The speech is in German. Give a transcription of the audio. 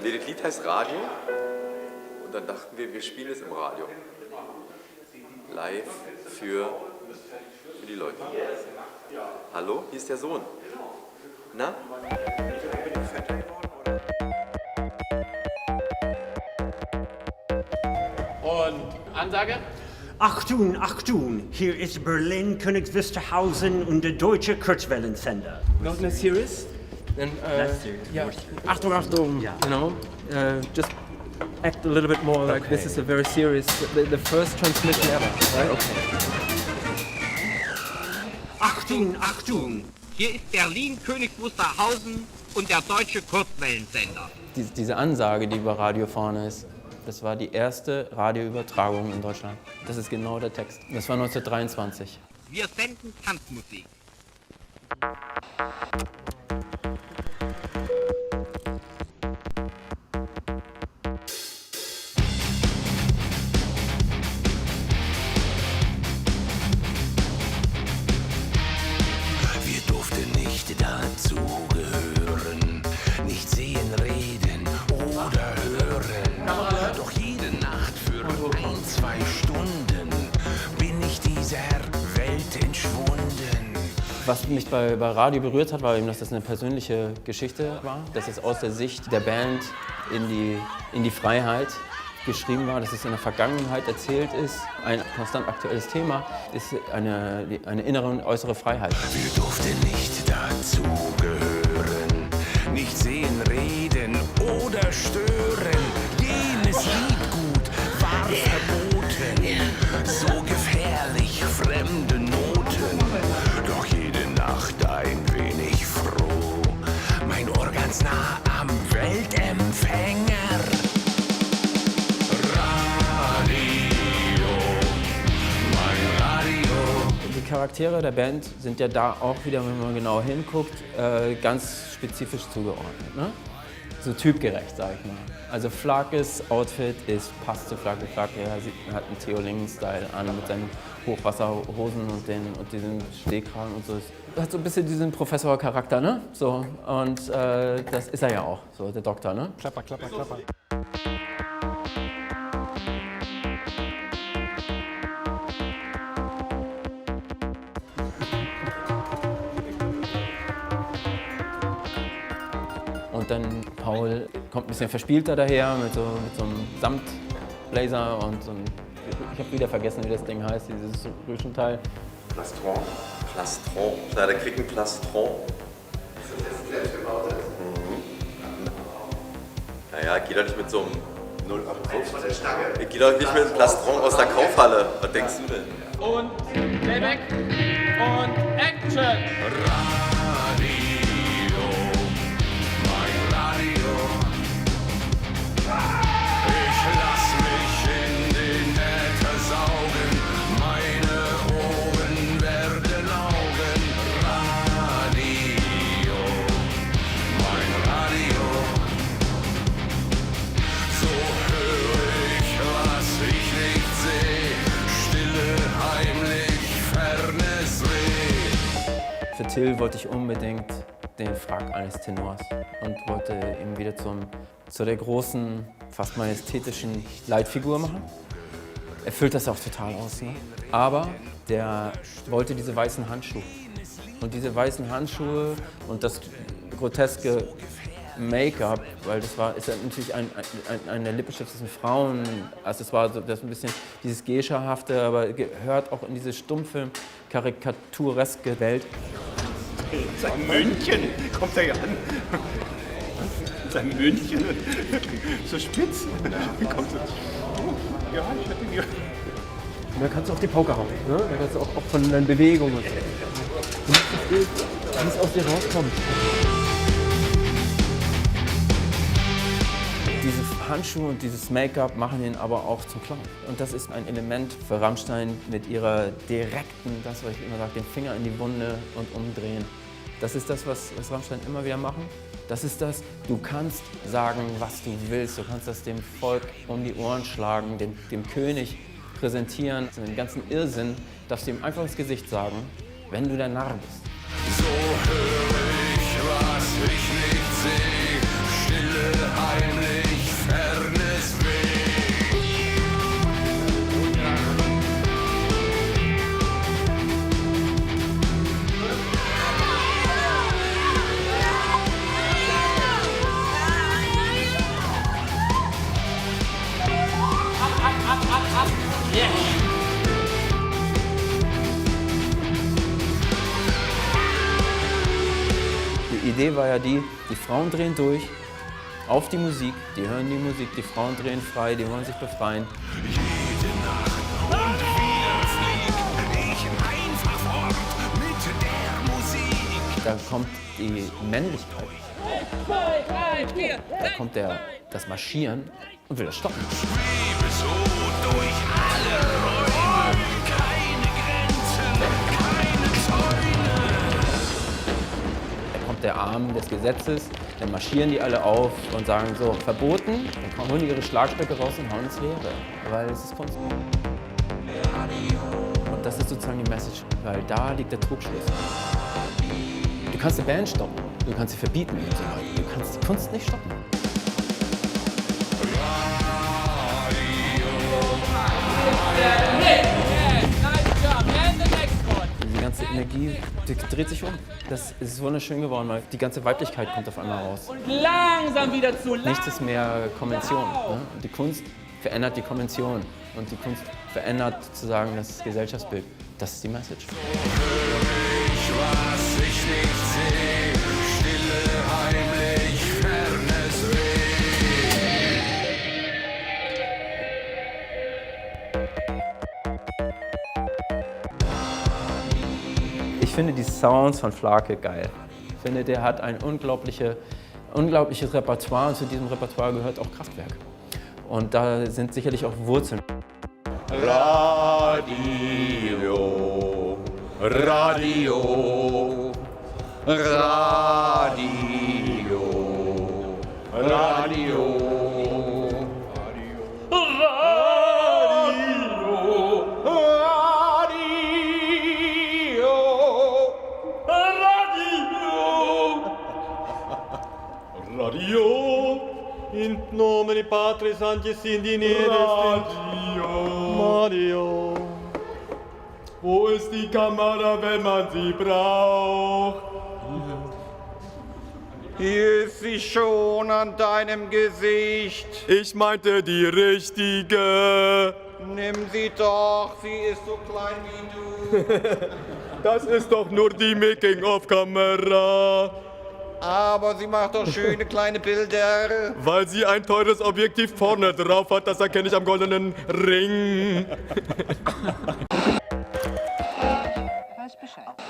Nee, das Lied heißt Radio. Und dann dachten wir spielen es im Radio. Live für die Leute. Hallo, hier ist der Sohn. Na? Und Ansage? Achtung, Achtung, hier ist Berlin, Königs Wusterhausen und der deutsche Kurzwellensender. Not in a series? Then, That's serious. yeah. Achtung, Achtung. Yeah. You know, just act a little bit more like this is a very serious, the first transmission ever, right? Okay. Achtung, Achtung. Hier ist Berlin, Königs Wusterhausen und der deutsche Kurzwellensender. Diese Ansage, die über Radio vorne ist, das war die erste Radioübertragung in Deutschland. Das ist genau der Text. Das war 1923. Wir senden Tanzmusik. Wir durften nicht dazugehören, nicht sehen, reden oder hören. Doch jede Nacht für 1-2 Stunden bin ich dieser Welt entschwunden. Was mich bei Radio berührt hat, war eben, dass das eine persönliche Geschichte war. Dass es aus der Sicht der Band in die Freiheit geschrieben war, dass es in der Vergangenheit erzählt ist. Ein konstant aktuelles Thema ist eine innere und äußere Freiheit. Wir durften nicht dazugehören, nicht sehen, reden oder stören. Jenes Liedgut war verboten, so gefährlich fremde Noten. Doch jede Nacht ein wenig froh, mein Ohr ganz nah am Weltempfänger. Die Charaktere der Band sind ja da auch wieder, wenn man genau hinguckt, ganz spezifisch zugeordnet. Ne? So typgerecht, sag ich mal. Also Flakes Outfit passt zu Flake. Flake hat einen Theo Lingen-Style an mit seinen Hochwasserhosen und diesem Stehkragen und so. Hat so ein bisschen diesen Professor-Charakter, ne? So, und das ist er ja auch, so der Doktor, ne? Klapper, klapper, klapper. Und dann Paul kommt ein bisschen verspielter daher mit so einem Samtblazer und so einem, ich habe wieder vergessen, wie das Ding heißt, dieses Rüschenteil. Plastron. Plastron. Na, der kriegt ein Plastron. Ist das jetzt selbstgebautes? Naja, geht doch nicht mit so einem 0815. Geht doch nicht mit einem Plastron aus der Kaufhalle. Was denkst du denn? Und Playback und Action! Für Till wollte ich unbedingt den Frack eines Tenors und wollte ihn wieder zu der großen, fast majestätischen Leitfigur machen. Er füllt das auch total aus, ne? Aber der wollte diese weißen Handschuhe. Und diese weißen Handschuhe und das groteske Make-up, weil ist ja natürlich ein der lippenstiftendsten Frauen, also es war so, das ein bisschen dieses Geisha-hafte, aber gehört auch in diese stumpfe, karikatureske Welt. Sein München kommt er ja an. Sein München, so spitz. Kommt so. Oh, ja, ich hatte die. Und da kannst du auch die Pauke hauen, ne? Da kannst du auch von deinen Bewegungen und so. Du musst das Bild, wie es aus dir rauskommt. Diese Handschuhe und dieses Make-up machen ihn aber auch zum Clown. Und das ist ein Element für Rammstein mit ihrer direkten, das, was ich immer sage, den Finger in die Wunde und umdrehen. Das ist das, was Rammstein immer wieder machen. Das ist das, du kannst sagen, was du willst. Du kannst das dem Volk um die Ohren schlagen, dem König präsentieren. Den ganzen Irrsinn darfst du ihm einfach ins Gesicht sagen, wenn du der Narr bist. So höre ich, was ich nicht sehe, stille, heimlich. Idee war ja die Frauen drehen durch auf die Musik, die hören die Musik, die Frauen drehen frei, die wollen sich befreien. Jede Nacht und wieder flieg ich einfach fort mit der Musik. Da kommt die Männlichkeit, 2, 3, 4, da kommt das Marschieren und will das stoppen. Schwebe so durch alle Räume, keine Grenzen, keine Zäune. Da kommt der Arm des Gesetzes, dann marschieren die alle auf und sagen so, verboten, dann holen die ihre Schlagstöcke raus und hauen ins Leere, weil es ist Kunst. Und das ist sozusagen die Message, weil da liegt der Trugschluss. Du kannst eine Band stoppen, du kannst sie verbieten und so weiter. Du kannst die Kunst nicht stoppen. Die ganze Energie, die dreht sich um. Das ist wunderschön geworden, weil die ganze Weiblichkeit kommt auf einmal raus. Und langsam wieder zu Nichts ist mehr Konvention. Ne? Die Kunst verändert die Konvention und die Kunst verändert sozusagen das Gesellschaftsbild. Das ist die Message. Was ich nicht sehe, stille, heimlich, fernes Ich finde die Sounds von Flake geil. Ich finde, der hat ein unglaubliches Repertoire und zu diesem Repertoire gehört auch Kraftwerk. Und da sind sicherlich auch Wurzeln. Radio, Radio, Radio, Radio. Radio, in nomine Patris Sanctis in Radio. Wo ist die Kamera, wenn man sie braucht? Hier ist sie schon an deinem Gesicht. Ich meinte die richtige. Nimm sie doch, sie ist so klein wie du. Das ist doch nur die Making-of-Kamera. Aber sie macht doch schöne kleine Bilder. Weil sie ein teures Objektiv vorne drauf hat, das erkenne ich am goldenen Ring. Weiß Bescheid.